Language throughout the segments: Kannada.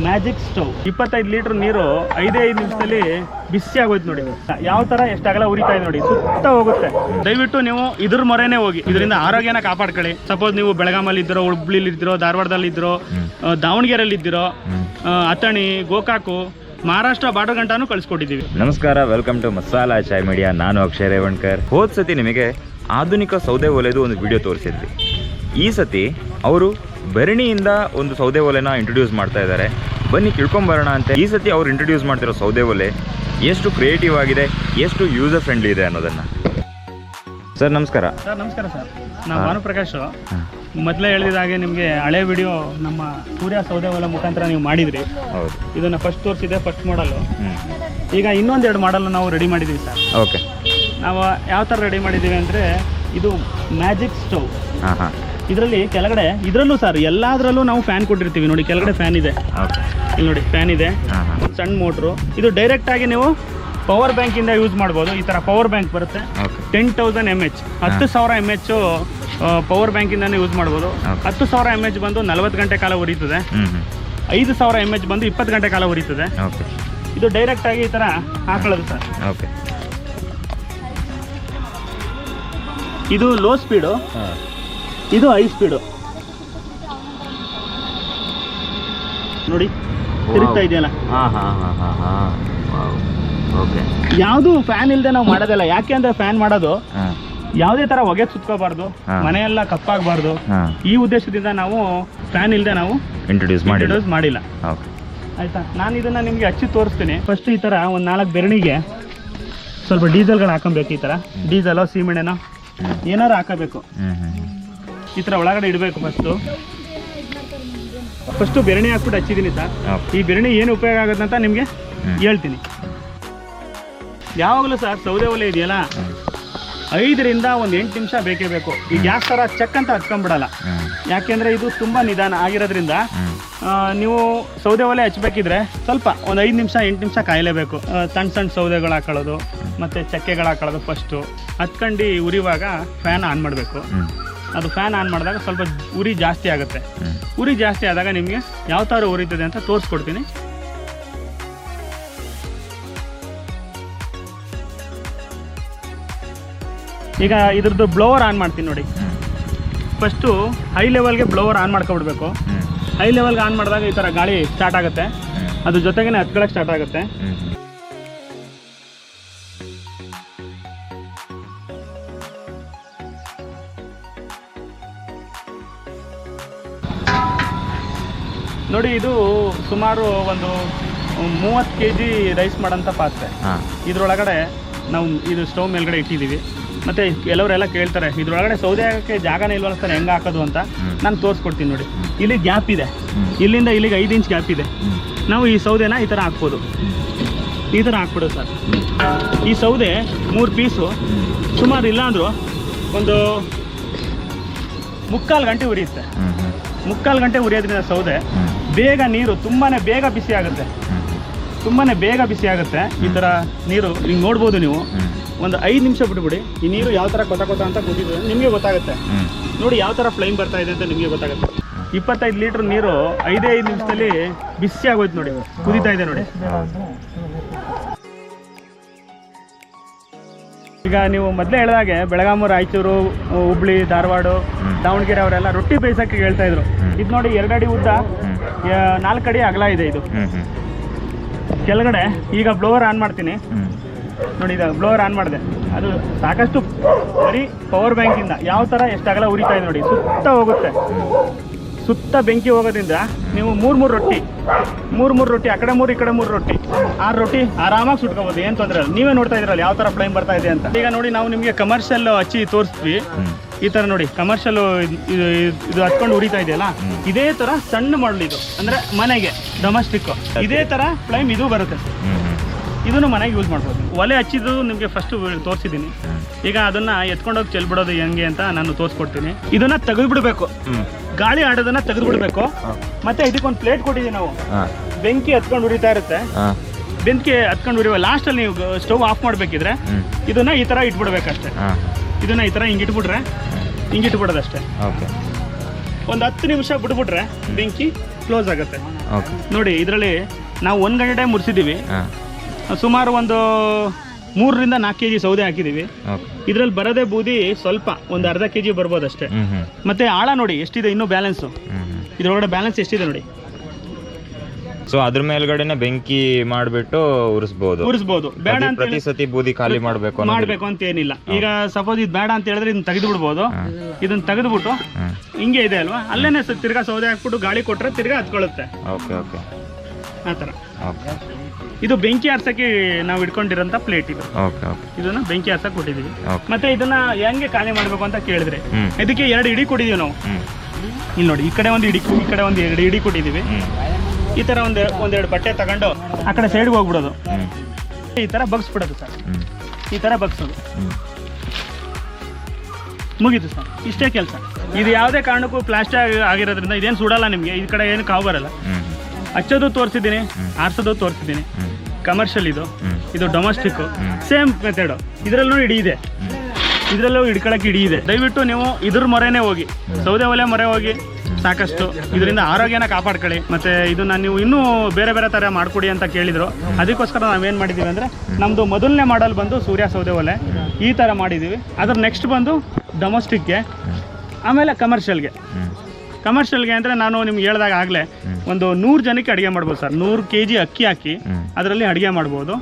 ಮ್ಯಾಜಿಕ್ ಸ್ಟವ್ 25 ಲೀಟರ್ ನೀರು 5 ನಿಮಿಷದಲ್ಲಿ ಬಿಸಿ ಆಗೋಯ್ತು ನೋಡಿ. ಯಾವ ತರ ಎಷ್ಟಾಗಲ್ಲ ಉರಿತಾ ಇದೆ ನೋಡಿ, ಸುತ್ತ ಹೋಗುತ್ತೆ. ದಯವಿಟ್ಟು ನೀವು ಇದ್ರ ಮೊರೆನೇ ಹೋಗಿ, ಇದರಿಂದ ಆರೋಗ್ಯನ ಕಾಪಾಡ್ಕೊಳ್ಳಿ. ಸಪೋಸ್ ನೀವು ಬೆಳಗಾಮಲ್ಲಿ ಇದ್ದಿರೋ, ಹುಬ್ಳಿಲಿ ಇದ್ದಿರೋ, ಧಾರವಾಡದಲ್ಲಿ ಇದ್ದಿರೋ, ದಾವಣಗೆರೆಯಲ್ಲಿ ಇದ್ದಿರೋ, ಅಥಣಿ, ಗೋಕಾಕು, ಮಹಾರಾಷ್ಟ್ರ ಬಾರ್ಡರ್ ಗಂಟಾನು ಕಳಿಸ್ಕೊಟ್ಟಿದ್ದೀವಿ. ನಮಸ್ಕಾರ, welcome to Masala Chai Media. ನಾನು ಅಕ್ಷಯ್ ರೇವಣ್ಕರ್. ಹೋದ ಸತಿ ನಿಮಗೆ ಆಧುನಿಕ ಸೌದೆ ಒಲೆದು ಒಂದು ವಿಡಿಯೋ ತೋರಿಸಿದ್ವಿ. ಈ ಸತಿ ಅವರು ಬೆರಣಿಯಿಂದ ಒಂದು ಸೌದೆ ಒಲೆನ ಇಂಟ್ರೊಡ್ಯೂಸ್ ಮಾಡ್ತಾ ಇದ್ದಾರೆ. ಬನ್ನಿ ತಿಳ್ಕೊಂಬರೋಣ ಅಂತ. ಈ ಸತಿ ಅವ್ರು ಇಂಟ್ರೊಡ್ಯೂಸ್ ಮಾಡ್ತಿರೋ ಸೌದೆ ಒಲೆ ಎಷ್ಟು ಕ್ರಿಯೇಟಿವ್ ಆಗಿದೆ, ಎಷ್ಟು ಯೂಸರ್ ಫ್ರೆಂಡ್ಲಿ ಇದೆ ಅನ್ನೋದನ್ನು. ಸರ್ ನಮಸ್ಕಾರ. ಸರ್ ನಮಸ್ಕಾರ ಸರ್, ನಾನು ಭಾನುಪ್ರಕಾಶ್. ಮೊದಲೇ ಹೇಳಿದಾಗೆ ನಿಮಗೆ ಹಳೆ ವಿಡಿಯೋ ನಮ್ಮ ಸೂರ್ಯ ಸೌದೆ ಒಲೆ ಮುಖಾಂತರ ನೀವು ಮಾಡಿದ್ರಿ. ಹೌದು, ಇದನ್ನು ಫಸ್ಟ್ ತೋರಿಸಿದೆ, ಫಸ್ಟ್ ಮಾಡಲು. ಈಗ ಇನ್ನೊಂದೆರಡು ಮಾಡಲ್ ನಾವು ರೆಡಿ ಮಾಡಿದ್ದೀವಿ ಸರ್. ಓಕೆ, ನಾವು ಯಾವ ಥರ ರೆಡಿ ಮಾಡಿದ್ದೀವಿ ಅಂದರೆ, ಇದು ಮ್ಯಾಜಿಕ್ ಸ್ಟವ್. ಇದರಲ್ಲಿ ಕೆಳಗಡೆ, ಇದರಲ್ಲೂ ಸರ್ ಎಲ್ಲದರಲ್ಲೂ ನಾವು ಫ್ಯಾನ್ ಕೊಟ್ಟಿರ್ತೀವಿ ನೋಡಿ. ಕೆಳಗಡೆ ಫ್ಯಾನ್ ಇದೆ, ಇಲ್ಲಿ ನೋಡಿ ಫ್ಯಾನ್ ಇದೆ, ಸಣ್ಣ ಮೋಟ್ರು. ಇದು ಡೈರೆಕ್ಟ್ ಆಗಿ ನೀವು ಪವರ್ ಬ್ಯಾಂಕಿಂದ ಯೂಸ್ ಮಾಡ್ಬೋದು. ಈ ಥರ ಪವರ್ ಬ್ಯಾಂಕ್ ಬರುತ್ತೆ. 10,000 mAh, 10,000 mAh ಪವರ್ ಬ್ಯಾಂಕಿಂದಾನೆ ಯೂಸ್ ಮಾಡ್ಬೋದು. 10,000 mAh ಬಂದು 40 ಗಂಟೆ ಕಾಲ ಉರಿತದೆ. 5,000 mAh ಬಂದು 20 ಗಂಟೆ ಕಾಲ ಉರಿತದೆ. ಇದು ಡೈರೆಕ್ಟ್ ಆಗಿ ಈ ಥರ ಹಾಕೊಳ್ಳೋದು ಸರ್. ಇದು ಲೋ ಸ್ಪೀಡು, ಇದು ಹೈ ಸ್ಪೀಡು. ನೋಡಿ ತಿರುಗ್ತಾ ಇದೆಯಲ್ಲ. ಯಾವುದು ಫ್ಯಾನ್ ಇಲ್ಲದೆ ನಾವು ಮಾಡೋದಿಲ್ಲ. ಯಾಕೆ ಅಂದ್ರೆ ಫ್ಯಾನ್ ಮಾಡೋದು ಯಾವುದೇ ತರ ಹೊಗೆ ಸುತ್ಕೋಬಾರ್ದು, ಮನೆಯೆಲ್ಲ ಕಪ್ಪಾಗಬಾರ್ದು. ಈ ಉದ್ದೇಶದಿಂದ ನಾವು ಫ್ಯಾನ್ ಇಲ್ಲದೆ ನಾವು ಇಂಟ್ರೊಡ್ಯೂಸ್ ಮಾಡಿಲ್ಲ. ಆಯ್ತಾ, ನಾನು ಇದನ್ನ ನಿಮ್ಗೆ ಹಚ್ಚಿ ತೋರಿಸ್ತೀನಿ. ಫಸ್ಟ್ ಈ ತರ ಒಂದು 4 ಬೆರಣಿಗೆ ಸ್ವಲ್ಪ ಡೀಸೆಲ್ಗಳು ಹಾಕೊಬೇಕು. ಈ ತರ ಡೀಸೆಲೋ ಸೀಮೆಣ್ಣೆನೋ ಏನಾರು ಹಾಕಬೇಕು. ಈ ತರ ಒಳಗಡೆ ಇಡಬೇಕು. ಫಸ್ಟು ಬೆರಣಿ ಹಾಕ್ಬಿಟ್ಟು ಹಚ್ಚಿದ್ದೀನಿ ಸರ್. ಈ ಬೆರಣಿ ಏನು ಉಪಯೋಗ ಆಗುತ್ತೆ ಅಂತ ನಿಮಗೆ ಹೇಳ್ತೀನಿ. ಯಾವಾಗಲೂ ಸರ್ ಸೌದೆ ಒಲೆ ಇದೆಯಲ್ಲ, 5 ರಿಂದ 8 ನಿಮಿಷ ಬೇಕೇ ಬೇಕು. ಈ ಗ್ಯಾಸ್ ಥರ ಚೆಕ್ ಅಂತ ಹಚ್ಕೊಂಡ್ಬಿಡಲ್ಲ. ಯಾಕೆಂದರೆ ಇದು ತುಂಬ ನಿಧಾನ ಆಗಿರೋದ್ರಿಂದ ನೀವು ಸೌದೆ ಒಲೆ ಹಚ್ಬೇಕಿದ್ರೆ ಸ್ವಲ್ಪ ಒಂದು 5 ನಿಮಿಷ 8 ನಿಮಿಷ ಕಾಯಲೇಬೇಕು. ಸಣ್ಣ ಸೌದೆಗಳು ಹಾಕೊಳ್ಳೋದು ಮತ್ತು ಚಕ್ಕೆಗಳು ಹಾಕೊಳ್ಳೋದು. ಫಸ್ಟು ಹತ್ಕೊಂಡು ಉರಿವಾಗ ಫ್ಯಾನ್ ಆನ್ ಮಾಡಬೇಕು. ಅದು ಫ್ಯಾನ್ ಆನ್ ಮಾಡಿದಾಗ ಸ್ವಲ್ಪ ಉರಿ ಜಾಸ್ತಿ ಆಗುತ್ತೆ. ಉರಿ ಜಾಸ್ತಿ ಆದಾಗ ನಿಮಗೆ ಯಾವ ಥರ ಉರಿತದೆ ಅಂತ ತೋರಿಸ್ಕೊಡ್ತೀನಿ. ಈಗ ಇದ್ರದ್ದು ಬ್ಲೋವರ್ ಆನ್ ಮಾಡ್ತೀನಿ ನೋಡಿ. ಫಸ್ಟು ಹೈ ಲೆವೆಲ್ಗೆ ಬ್ಲೋವರ್ ಆನ್ ಮಾಡ್ಕೊಬಿಡ್ಬೇಕು. ಹೈ ಲೆವೆಲ್ಗೆ ಆನ್ ಮಾಡಿದಾಗ ಈ ಥರ ಗಾಳಿ ಸ್ಟಾರ್ಟ್ ಆಗುತ್ತೆ. ಅದ್ರ ಜೊತೆಗೇ ಹತ್ಕೊಳಕ್ಕೆ ಸ್ಟಾರ್ಟ್ ಆಗುತ್ತೆ. ನೋಡಿ, ಇದು ಸುಮಾರು ಒಂದು 30 kg ರೈಸ್ ಮಾಡೋಂಥ ಪಾತ್ರೆ. ಇದ್ರೊಳಗಡೆ ನಾವು ಇದು ಸ್ಟವ್ ಮೇಲ್ಗಡೆ ಇಟ್ಟಿದ್ದೀವಿ. ಮತ್ತು ಕೆಲವರೆಲ್ಲ ಕೇಳ್ತಾರೆ, ಇದ್ರೊಳಗಡೆ ಸೌದೆ ಹಾಕೋಕ್ಕೆ ಜಾಗನೇ ಇಲ್ವಲ್ಲ ಸರ್, ಹೆಂಗೆ ಹಾಕೋದು ಅಂತ. ನಾನು ತೋರಿಸ್ಕೊಡ್ತೀನಿ ನೋಡಿ. ಇಲ್ಲಿ ಗ್ಯಾಪ್ ಇದೆ, ಇಲ್ಲಿಂದ ಇಲ್ಲಿಗೆ 5 ಇಂಚ್ ಗ್ಯಾಪ್ ಇದೆ. ನಾವು ಈ ಸೌದೆನ ಈ ಥರ ಹಾಕ್ಬೋದು. ಈ ಥರ ಹಾಕ್ಬಿಡೋದು ಸರ್. ಈ ಸೌದೆ 3 ಪೀಸು ಸುಮಾರು ಇಲ್ಲ ಅಂದರೂ ಒಂದು 3/4 ಗಂಟೆ ಉರಿಯುತ್ತೆ. 3/4 ಗಂಟೆ ಉರಿಯೋದ್ರಿಂದ ಸೌದೆ ಬೇಗ ನೀರು ತುಂಬಾ ಬೇಗ ಬಿಸಿ ಆಗುತ್ತೆ. ಈ ಥರ ನೀರು ಹಿಂಗೆ ನೋಡ್ಬೋದು ನೀವು. ಒಂದು 5 ನಿಮಿಷ ಬಿಟ್ಬಿಡಿ. ಈ ನೀರು ಯಾವ ಥರ ಕೊತ ಅಂತ ಕುದಿದೆ ನಿಮಗೆ ಗೊತ್ತಾಗುತ್ತೆ. ನೋಡಿ ಯಾವ ಥರ ಫ್ಲೈಮ್ ಬರ್ತಾ ಇದೆ ಅಂತ ನಿಮಗೆ ಗೊತ್ತಾಗುತ್ತೆ. 25 ಲೀಟರ್ ನೀರು 5 ನಿಮಿಷದಲ್ಲಿ ಬಿಸಿ ಆಗೋಯ್ತು ನೋಡಿ, ಕುದೀತಾ ಇದೆ ನೋಡಿ. ಈಗ ನೀವು ಮೊದಲೇ ಹೇಳಿದಾಗೆ ಬೆಳಗಾಮು, ರಾಯಚೂರು, ಹುಬ್ಳಿ, ಧಾರವಾಡ, ದಾವಣಗೆರೆ ಅವರೆಲ್ಲ ರೊಟ್ಟಿ ಬೇಯಿಸೋಕ್ಕೆ ಹೇಳ್ತಾ ಇದ್ರು. ಇದು ನೋಡಿ 2 ಅಡಿ ಉದ್ದ, 4 ಅಡಿ ಅಗಲ ಇದೆ ಇದು. ಕೆಳಗಡೆ ಈಗ ಬ್ಲೋವರ್ ಆನ್ ಮಾಡ್ತೀನಿ ನೋಡಿ. ಇದು ಬ್ಲೋವರ್ ಆನ್ ಮಾಡಿದೆ. ಅದು ಸಾಕಷ್ಟು ಬರೀ ಪವರ್ ಬ್ಯಾಂಕಿಂದ ಯಾವ ಥರ ಎಷ್ಟಾಗಲ್ಲ ಉರಿತಾ ಇದೆ ನೋಡಿ. ಸುತ್ತ ಹೋಗುತ್ತೆ. ಸುತ್ತ ಬೆಂಕಿ ಹೋಗೋದ್ರಿಂದ ನೀವು 3 ರೊಟ್ಟಿ, ಆ ಕಡೆ 3 ಈ ಕಡೆ 3 ರೊಟ್ಟಿ, 6 ರೊಟ್ಟಿ ಆರಾಮಾಗಿ ಸುಟ್ಕೋಬೋದು. ಏನು ತೊಂದರೆ ಇಲ್ಲ. ನೀವೇ ನೋಡ್ತಾ ಇದ್ರಲ್ಲ ಯಾವ ಥರ ಫ್ಲೇಮ್ ಬರ್ತಾ ಇದೆ ಅಂತ. ಈಗ ನೋಡಿ, ನಾವು ನಿಮಗೆ ಕಮರ್ಷಿಯಲ್ ಹಚ್ಚಿ ತೋರಿಸ್ತೀವಿ. ಈ ಥರ ನೋಡಿ ಕಮರ್ಷಿಯಲ್ ಇದು ಹಚ್ಕೊಂಡು ಉರಿತಾ ಇದೆಯಲ್ಲ, ಇದೇ ಥರ ಸಣ್ಣ ಮಾಡಲ್ ಇದು. ಅಂದರೆ ಮನೆಗೆ ಡೊಮೆಸ್ಟಿಕ್ ಇದೇ ಥರ ಫ್ಲೇಮ್ ಇದು ಬರುತ್ತೆ. ಇದನ್ನು ಮನೆಗೆ ಯೂಸ್ ಮಾಡ್ಬೋದು. ಒಲೆ ಹಚ್ಚಿದ್ದು ನಿಮಗೆ ಫಸ್ಟು ತೋರಿಸಿದ್ದೀನಿ. ಈಗ ಅದನ್ನು ಎತ್ಕೊಂಡೋಗಿ ಚೆಲ್ಬಿಡೋದು ಹೆಂಗೆ ಅಂತ ನಾನು ತೋರಿಸ್ಕೊಡ್ತೀನಿ. ಇದನ್ನು ತೆಗೆದುಬಿಡ್ಬೇಕು, ಗಾಳಿ ಆಡೋದನ್ನ ತೆಗೆದುಬಿಡ್ಬೇಕು. ಮತ್ತೆ ಇದಕ್ಕೊಂದು ಪ್ಲೇಟ್ ಕೊಟ್ಟಿದ್ದೀವಿ ನಾವು. ಬೆಂಕಿ ಹತ್ಕೊಂಡು ಉರಿತಾ ಇರುತ್ತೆ. ಬೆಂಕಿ ಹತ್ಕೊಂಡು ಉರಿಯುವ ಲಾಸ್ಟಲ್ಲಿ ನೀವು ಸ್ಟವ್ ಆಫ್ ಮಾಡಬೇಕಿದ್ರೆ ಇದನ್ನು ಈ ಥರ ಇಟ್ಬಿಡ್ಬೇಕಷ್ಟೇ. ಇದನ್ನು ಈ ಥರ ಹಿಂಗಿಟ್ಬಿಟ್ರೆ ಹಿಂಗಿಟ್ಬಿಡೋದಷ್ಟೇ. ಒಂದು 10 ನಿಮಿಷ ಬಿಟ್ಬಿಟ್ರೆ ಬೆಂಕಿ ಕ್ಲೋಸ್ ಆಗುತ್ತೆ. ಓಕೆ. ನೋಡಿ ಇದರಲ್ಲಿ ನಾವು 1 ಗಂಟೆ ಮುರಿಸಿದ್ದೀವಿ. ಹಾಂ. ಸುಮಾರು ಒಂದು 3 ರಿಂದ 4 kg ಸೌದೆ ಹಾಕಿದ್ದೀವಿ. ಓಕೆ. ಇದರಲ್ಲಿ ಬರೋದೇ ಬೂದಿ ಸ್ವಲ್ಪ ಒಂದು ಅರ್ಧ kg ಬರ್ಬೋದು ಅಷ್ಟೇ. ಮತ್ತೆ ಆಳ ನೋಡಿ ಎಷ್ಟಿದೆ ಇನ್ನೂ ಬ್ಯಾಲೆನ್ಸು. ಇದ್ರೊಳಗಡೆ ಬ್ಯಾಲೆನ್ಸ್ ಎಷ್ಟಿದೆ ನೋಡಿ. ಸೊ ಅದ್ರ ಮೇಲ್ಗಡೆನೆ ಬೆಂಕಿ ಮಾಡಿಬಿಟ್ಟು ಉರಿಸ್ಬೋದು. ಬೇಡ ಅಂತ ಪ್ರತಿ ಸತಿ ಬೂದಿ ಖಾಲಿ ಮಾಡಬೇಕು ಅಂತ ಏನಿಲ್ಲ. ಈಗ ಸಪೋಸ್ ಇದು ಬೇಡ ಅಂತ ಹೇಳಿದ್ರೆ ಇದನ್ನ ತೆಗೆದು ಬಿಡ್ಬೋದು. ಇದನ್ನ ತೆಗೆದುಬಿಟ್ಟು ಹಿಂಗೆ ಇದೆ ಅಲ್ವಾ, ಅಲ್ಲೇನೆ ತಿರ್ಗಾ ಸೌದೆ ಹಾಕ್ಬಿಟ್ಟು ಗಾಳಿ ಕೊಟ್ರೆ ತಿರ್ಗಾ ಹತ್ಕೊಳ್ಳುತ್ತೆ. Okay okay. ಆ ಥರ. ಓಕೆ. ಇದು ಬೆಂಕಿ ಆರ್ಸಕ್ಕೆ ನಾವು ಇಟ್ಕೊಂಡಿರೋಂಥ ಪ್ಲೇಟ್ ಇದು. Okay okay. ಇದನ್ನ ಬೆಂಕಿ ಆರ್ಸಕ್ಕೆ ಕೊಟ್ಟಿದ್ದೀವಿ. ಓಕೆ. ಮತ್ತೆ ಇದನ್ನ ಹೆಂಗೆ ಖಾಲಿ ಮಾಡಬೇಕು ಅಂತ ಕೇಳಿದ್ರೆ ಇದಕ್ಕೆ 2 ಇಡಿ ಕೊಟ್ಟಿದ್ದೀವಿ ನಾವು. ಇಲ್ಲಿ ನೋಡಿ, ಈ ಕಡೆ ಒಂದು ಇಡಿ, ಈ ಕಡೆ ಒಂದು 2 ಇಡಿ ಕೊಟ್ಟಿದ್ದೀವಿ. ಈ ಥರ ಒಂದೆರಡು ಬಟ್ಟೆ ತಗೊಂಡು ಆ ಕಡೆ ಸೈಡ್ಗೆ ಹೋಗ್ಬಿಡೋದು. ಈ ಥರ ಬಗ್ಸ್ಬಿಡೋದು ಸರ್. ಈ ಥರ ಬಗ್ಸೋದು. ಮುಗೀತು ಸರ್, ಇಷ್ಟೇ ಕೆಲಸ. ಇದು ಯಾವುದೇ ಕಾರಣಕ್ಕೂ ಪ್ಲಾಸ್ಟಿಕ್ ಆಗಿರೋದ್ರಿಂದ ಇದೇನು ಸುಡಲ್ಲ ನಿಮಗೆ. ಈ ಕಡೆ ಏನು ಕಾವು ಬರಲ್ಲ. ಹಚ್ಚೋದು ತೋರಿಸಿದ್ದೀನಿ, ಆರ್ಸೋದು ತೋರಿಸಿದ್ದೀನಿ. ಕಮರ್ಷಿಯಲ್ ಇದು ಡೊಮೆಸ್ಟಿಕ್ ಸೇಮ್ ಮೆಥಡು. ಇದರಲ್ಲೂ ಇಡಿ ಇದೆ, ಇದರಲ್ಲೂ ಹಿಡ್ಕೊಳಕ್ಕೆ ಇಡಿ ಇದೆ. ದಯವಿಟ್ಟು ನೀವು ಇದ್ರ ಮೊರೆನೇ ಹೋಗಿ, ಸೌದೆ ಒಲೆ ಮೊರೆ ಹೋಗಿ ಸಾಕಷ್ಟು. ಇದರಿಂದ ಆರೋಗ್ಯನ ಕಾಪಾಡ್ಕೊಳ್ಳಿ. ಮತ್ತು ಇದನ್ನು ನೀವು ಇನ್ನೂ ಬೇರೆ ಬೇರೆ ಥರ ಮಾಡಿಕೊಡಿ ಅಂತ ಕೇಳಿದರು. ಅದಕ್ಕೋಸ್ಕರ ನಾವೇನು ಮಾಡಿದ್ದೀವಿ ಅಂದರೆ ನಮ್ಮದು ಮೊದಲನೇ ಮಾಡಲ್ ಬಂದು ಸೂರ್ಯ ಸೌದೆ ಒಲೆ ಈ ಥರ ಮಾಡಿದ್ದೀವಿ. ಅದ್ರ ನೆಕ್ಸ್ಟ್ ಬಂದು ಡೊಮೆಸ್ಟಿಕ್ಗೆ, ಆಮೇಲೆ ಕಮರ್ಷಿಯಲ್ಗೆ ಅಂದರೆ ನಾನು ನಿಮ್ಗೆ ಹೇಳ್ದಾಗ ಆಗಲೇ ಒಂದು 100 ಜನಕ್ಕೆ ಅಡುಗೆ ಮಾಡ್ಬೋದು ಸರ್. 100 kg ಅಕ್ಕಿ ಹಾಕಿ ಅದರಲ್ಲಿ ಅಡುಗೆ ಮಾಡ್ಬೋದು.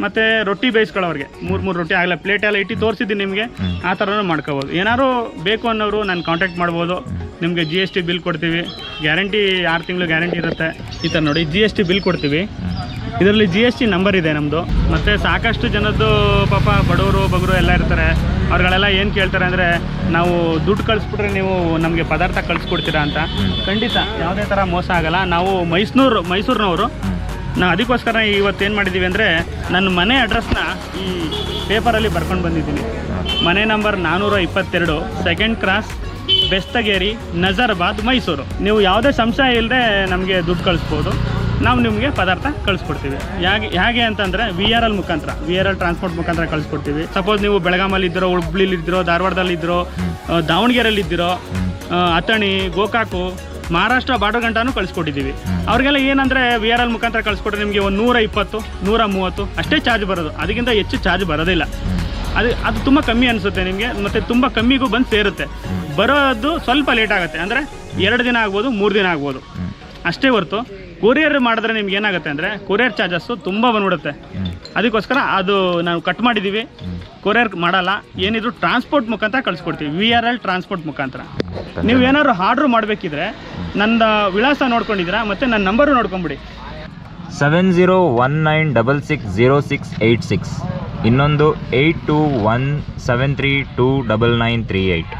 ಮತ್ತು ರೊಟ್ಟಿ ಬೇಯಿಸ್ಕೊಳ್ಳೋರಿಗೆ 3 ರೊಟ್ಟಿ ಆಗಲೇ ಪ್ಲೇಟ್ ಎಲ್ಲ ಇಟ್ಟು ತೋರಿಸಿದ್ದೀನಿ ನಿಮಗೆ. ಆ ಥರನೂ ಮಾಡ್ಕೋಬೋದು. ಏನಾದ್ರು ಬೇಕು ಅನ್ನೋರು ನಾನು ಕಾಂಟ್ಯಾಕ್ಟ್ ಮಾಡ್ಬೋದು. ನಿಮಗೆ GST ಬಿಲ್ ಕೊಡ್ತೀವಿ, ಗ್ಯಾರಂಟಿ 6 ತಿಂಗಳು ಗ್ಯಾರಂಟಿ ಇರುತ್ತೆ. ಈ ಥರ ನೋಡಿ GST ಬಿಲ್ ಕೊಡ್ತೀವಿ. ಇದರಲ್ಲಿ GST ನಂಬರ್ ಇದೆ ನಮ್ಮದು. ಮತ್ತು ಸಾಕಷ್ಟು ಜನದ್ದು ಪಾಪ ಬಡವರು ಬಗರು ಎಲ್ಲ ಇರ್ತಾರೆ. ಅವ್ರುಗಳೆಲ್ಲ ಏನು ಕೇಳ್ತಾರೆ ಅಂದರೆ ನಾವು ದುಡ್ಡು ಕಳಿಸ್ಬಿಟ್ರೆ ನೀವು ನಮಗೆ ಪದಾರ್ಥ ಕಳಿಸ್ಕೊಡ್ತೀರಾ ಅಂತ. ಖಂಡಿತ ಯಾವುದೇ ಥರ ಮೋಸ ಆಗಲ್ಲ. ನಾವು ಮೈಸೂರಿನವರು. ನಾವು ಅದಕ್ಕೋಸ್ಕರ ಇವತ್ತೇನು ಮಾಡಿದ್ದೀವಿ ಅಂದರೆ ನನ್ನ ಮನೆ ಅಡ್ರೆಸ್ನ ಈ ಪೇಪರಲ್ಲಿ ಬರ್ಕೊಂಡು ಬಂದಿದ್ದೀನಿ. ಮನೆ number 422 2nd cross, Bestageri, Nazarbad, Mysuru. ನೀವು ಯಾವುದೇ ಸಂಶಯ ಇಲ್ಲದೆ ನಮಗೆ ದುಡ್ಡು ಕಳಿಸ್ಬೋದು. ನಾವು ನಿಮಗೆ ಪದಾರ್ಥ ಕಳಿಸ್ಕೊಡ್ತೀವಿ. ಹೇಗೆ ಅಂತಂದರೆ VRL ಮುಖಾಂತರ, VRL ಟ್ರಾನ್ಸ್ಪೋರ್ಟ್ ಮುಖಾಂತರ ಕಳಿಸ್ಕೊಡ್ತೀವಿ. ಸಪೋಸ್ ನೀವು ಬೆಳಗಾಮಲ್ಲಿ ಇದ್ದೀರೋ, ಹುಬ್ಳಿಲಿದ್ದಿರೋ, ಧಾರವಾಡದಲ್ಲಿದ್ದಿರೋ, ದಾವಣಗೆರೆಯಲ್ಲಿದ್ದಿರೋ, ಅಥಣಿ, ಗೋಕಾಕು, ಮಹಾರಾಷ್ಟ್ರ ಬಾರ್ಡರ್ ಗಂಟಾನು ಕಳಿಸ್ಕೊಟ್ಟಿದ್ದೀವಿ. ಅವ್ರಿಗೆಲ್ಲ ಏನಂದರೆ VRL ಮುಖಾಂತರ ಕಳಿಸ್ಕೊಟ್ರೆ ನಿಮಗೆ ಒಂದು 120, 130 ಅಷ್ಟೇ ಚಾರ್ಜ್ ಬರೋದು. ಅದಕ್ಕಿಂತ ಹೆಚ್ಚು ಚಾರ್ಜ್ ಬರೋದಿಲ್ಲ. ಅದು ತುಂಬ ಕಮ್ಮಿ ಅನಿಸುತ್ತೆ ನಿಮಗೆ. ಮತ್ತು ತುಂಬ ಕಮ್ಮಿಗೂ ಬಂದು ಸೇರುತ್ತೆ. ಬರೋದು ಸ್ವಲ್ಪ ಲೇಟ್ ಆಗುತ್ತೆ. ಅಂದರೆ 2 ದಿನ ಆಗ್ಬೋದು, 3 ದಿನ ಆಗ್ಬೋದು ಅಷ್ಟೇ ಹೊರತು ಕೊರಿಯರ್ ಮಾಡಿದ್ರೆ ನಿಮ್ಗೆ ಏನಾಗುತ್ತೆ ಅಂದರೆ ಕೊರಿಯರ್ ಚಾರ್ಜಸ್ಸು ತುಂಬ ಬಂದ್ಬಿಡುತ್ತೆ. ಅದಕ್ಕೋಸ್ಕರ ಅದು ನಾವು ಕಟ್ ಮಾಡಿದ್ದೀವಿ. ಕೊರಿಯರ್ ಮಾಡಲ್ಲ. ಏನಿದ್ರು ಟ್ರಾನ್ಸ್ಪೋರ್ಟ್ ಮುಖಾಂತರ ಕಳಿಸ್ಕೊಡ್ತೀವಿ, VRL ಟ್ರಾನ್ಸ್ಪೋರ್ಟ್ ಮುಖಾಂತರ. ನೀವು ಏನಾದ್ರು ಆರ್ಡ್ರ್ ಮಾಡಬೇಕಿದ್ರೆ ನನ್ನ ವಿಳಾಸ ನೋಡ್ಕೊಂಡಿದ್ದೀರಾ, ಮತ್ತು ನನ್ನ ನಂಬರು ನೋಡ್ಕೊಂಬಿಡಿ. 7019660686. ಇನ್ನೊಂದು 8217329938.